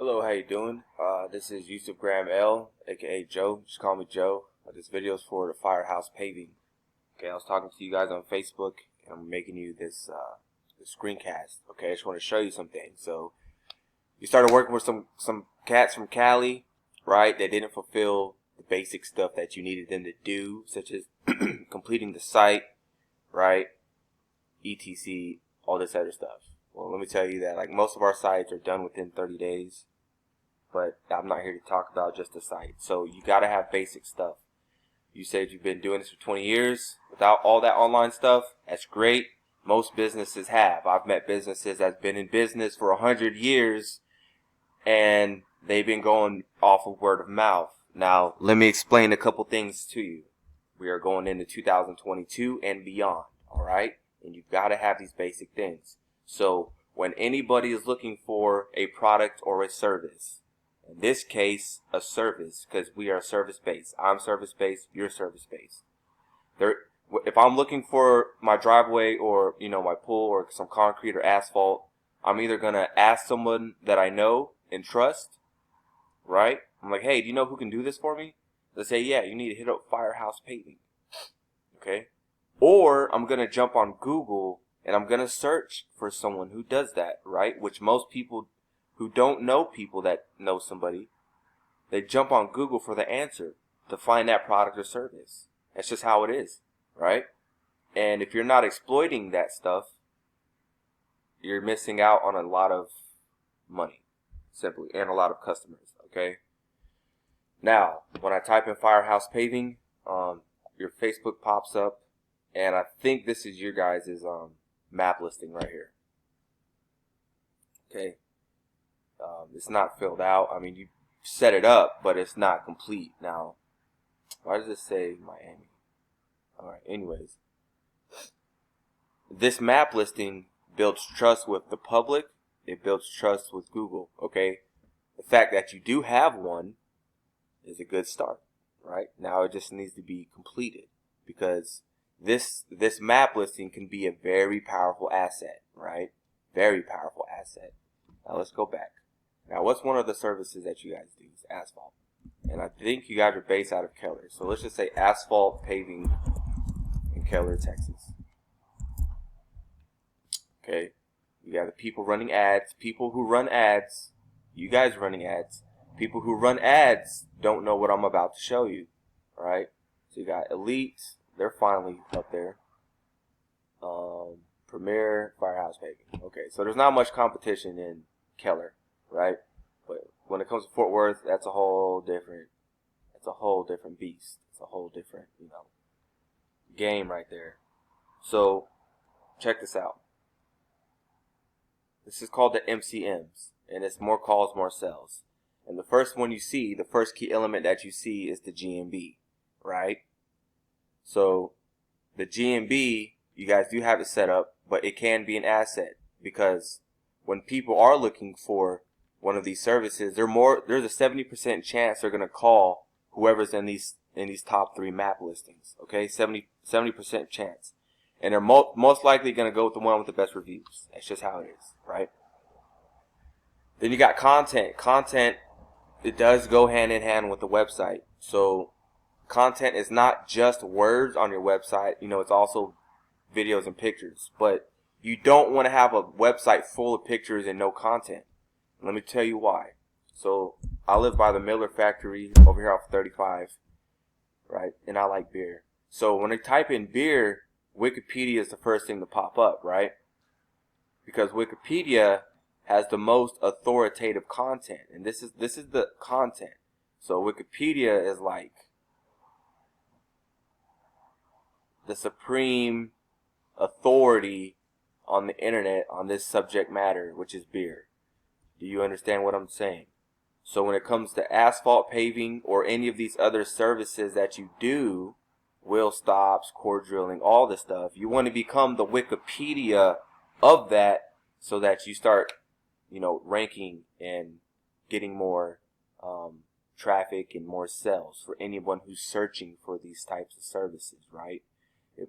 Hello, how you doing? This is Yusuf Graham L, aka Joe. Just call me Joe. This video is for the FireHouse Paving. Okay, I was talking to you guys on Facebook, and I'm making you this screencast. Okay, I just want to show you some things. So, you started working with some cats from Cali, right? They didn't fulfill the basic stuff that you needed them to do, such as completing the site, right? etc. All this other stuff. Well, let me tell you that like most of our sites are done within 30 days, but I'm not here to talk about just the site. So you got to have basic stuff. You said you've been doing this for 20 years without all that online stuff. That's great. Most businesses have. I've met businesses that's been in business for 100 years and they've been going off of word of mouth. Now, let me explain a couple things to you. We are going into 2022 and beyond, all right? And you've got to have these basic things. So when anybody is looking for a product or a service, in this case, a service, because we are service-based. I'm service-based, you're service-based. If I'm looking for my driveway or, my pool or some concrete or asphalt, I'm either going to ask someone that I know and trust, right? I'm like, hey, do you know who can do this for me? They say, yeah, you need to hit up FireHouse Paving. Okay? Or I'm going to jump on Google and I'm going to search for someone who does that, right? Which most people who don't know people that know somebody, they jump on Google for the answer to find that product or service. That's just how it is, right? And if you're not exploiting that stuff, you're missing out on a lot of money, simply, and a lot of customers, okay? Now, when I type in FireHouse Paving, your Facebook pops up, and I think this is your guys' map listing right here. Okay, it's not filled out. I mean, you set it up, but it's not complete. Now, why does it say Miami? All right. Anyways, this map listing builds trust with the public. It builds trust with Google. Okay, the fact that you do have one is a good start. Right now, it just needs to be completed because this map listing can be a very powerful asset, right? Very powerful asset. Now let's go back. Now what's one of the services that you guys do? Is asphalt. And I think you guys are based out of Keller. So let's just say asphalt paving in Keller, Texas. Okay. You got the people running ads. People who run ads. You guys running ads. People who run ads don't know what I'm about to show you. Right? So you got Elite. They're finally up there. Premier, FireHouse Paving. Okay, so there's not much competition in Keller, right? But when it comes to Fort Worth, that's a whole different beast. It's a whole different, game right there. So check this out. This is called the MCMs, and it's more calls, more sales. And the first one you see, the first key element that you see is the GMB, right? So the GMB, you guys do have it set up, but it can be an asset because when people are looking for one of these services, there's a 70% chance they're going to call whoever's in these top 3 map listings. Okay, 70% chance, and they're most likely going to go with the one with the best reviews. That's just how it is, right? Then you got content. Content, it does go hand in hand with the website. So content is not just words on your website. It's also videos and pictures. But you don't want to have a website full of pictures and no content. Let me tell you why. So I live by the Miller factory over here off 35, right? And I like beer. So when I type in beer, Wikipedia is the first thing to pop up, right? Because Wikipedia has the most authoritative content, and this is the content. So Wikipedia is like the supreme authority on the internet on this subject matter, which is beer. Do you understand what I'm saying? So when it comes to asphalt paving or any of these other services that you do, wheel stops, core drilling, all this stuff, you want to become the Wikipedia of that so that you start, ranking and getting more traffic and more sales for anyone who's searching for these types of services, right?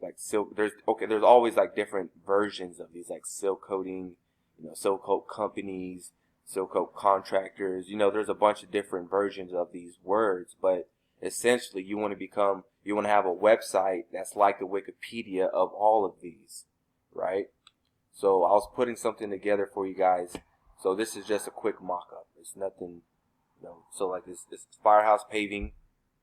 Like silk, there's always like different versions of these, like silk coating, silk coat companies, seal coat contractors. You know, there's a bunch of different versions of these words, but essentially you want to have a website that's like the Wikipedia of all of these, right? So I was putting something together for you guys. So this is just a quick mock-up. It's nothing, you know. So like this FireHouse Paving.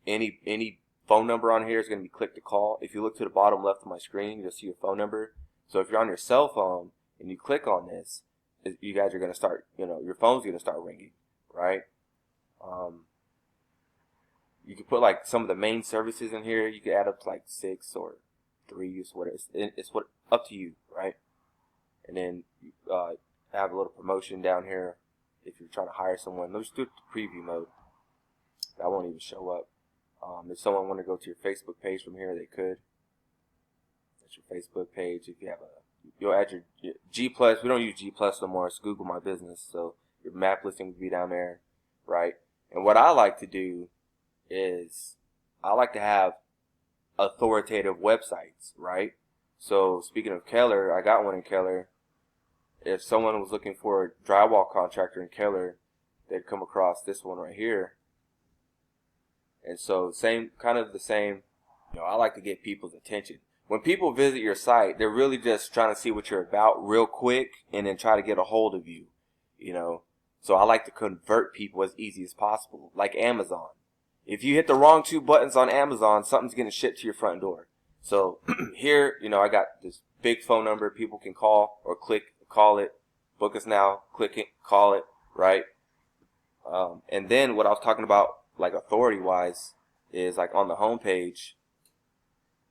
Any phone number on here is going to be click to call. If you look to the bottom left of my screen, you'll see a phone number. So if you're on your cell phone and you click on this, you guys are going to start, you know, your phone's going to start ringing, right? You can put like some of the main services in here. You can add up to like 6 or 3. It's what up to you, right? And then have a little promotion down here if you're trying to hire someone. Let's do the preview mode. That won't even show up. If someone want to go to your Facebook page from here, they could. That's your Facebook page. If you have you'll add your G+. We don't use G+ no more. It's Google My Business. So your map listing would be down there, right? And what I like to do is I like to have authoritative websites, right? So speaking of Keller, I got one in Keller. If someone was looking for a drywall contractor in Keller, they'd come across this one right here. And so kind of the same, you know, I like to get people's attention. When people visit your site, they're really just trying to see what you're about real quick and then try to get a hold of you, you know. So I like to convert people as easy as possible, like Amazon. If you hit the wrong 2 buttons on Amazon, something's getting shipped to your front door. So here, you know, I got this big phone number people can call or click, call it, book us now, click it, call it, right? And then what I was talking about, like authority-wise, is like on the home page,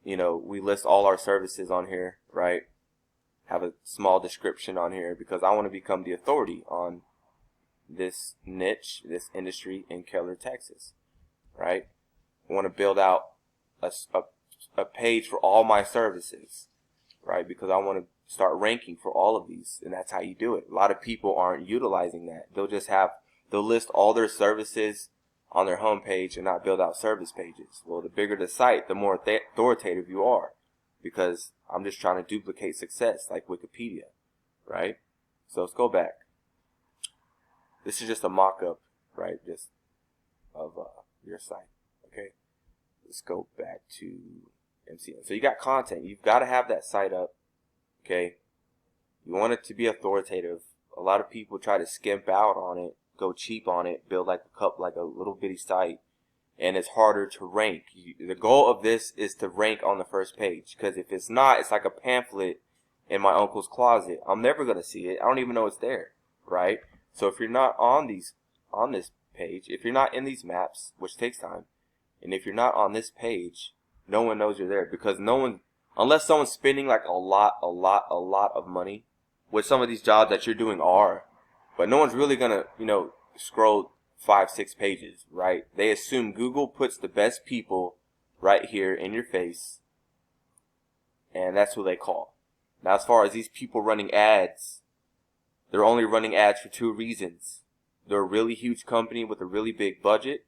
you know, we list all our services on here, right? Have a small description on here because I want to become the authority on this niche, this industry in Keller, Texas, right? I want to build out a page for all my services, right? Because I want to start ranking for all of these, and that's how you do it. A lot of people aren't utilizing that. They'll list all their services on their home page and not build out service pages. Well, the bigger the site, the more authoritative you are, because I'm just trying to duplicate success like Wikipedia, right? So let's go back. This is just a mock-up, right, just of your site, okay? Let's go back to MCN. So you got content. You've got to have that site up, okay? You want it to be authoritative. A lot of people try to skimp out on it, go cheap on it, build like a little bitty site, and it's harder to rank. The goal of this is to rank on the first page, because if it's not, it's like a pamphlet in my uncle's closet. I'm never gonna see it. I don't even know it's there, right? So if you're not on this page, if you're not in these maps, which takes time, and if you're not on this page, no one knows you're there, because no one, unless someone's spending like a lot of money, which some of these jobs that you're doing are. But no one's really going to, you know, scroll 5-6 pages, right? They assume Google puts the best people right here in your face, and that's who they call. Now, as far as these people running ads, they're only running ads for 2 reasons. They're a really huge company with a really big budget,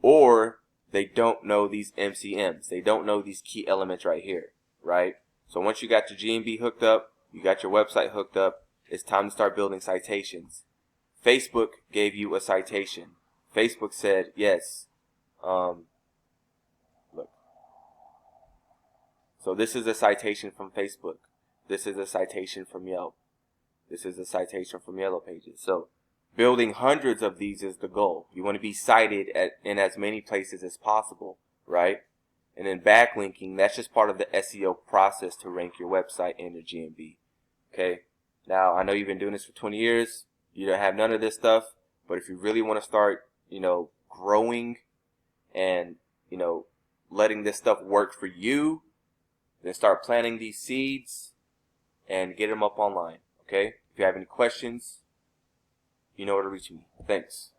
or they don't know these MCMs. They don't know these key elements right here, right? So once you got your GMB hooked up, you got your website hooked up, it's time to start building citations. Facebook gave you a citation. Facebook said, yes. Look. So this is a citation from Facebook. This is a citation from Yelp. This is a citation from Yellow Pages. So building hundreds of these is the goal. You want to be cited in as many places as possible, right? And then backlinking, that's just part of the SEO process to rank your website in your GMB. Okay? Now, I know you've been doing this for 20 years. You don't have none of this stuff. But if you really want to start, you know, growing and, you know, letting this stuff work for you, then start planting these seeds and get them up online. Okay? If you have any questions, you know where to reach me. Thanks.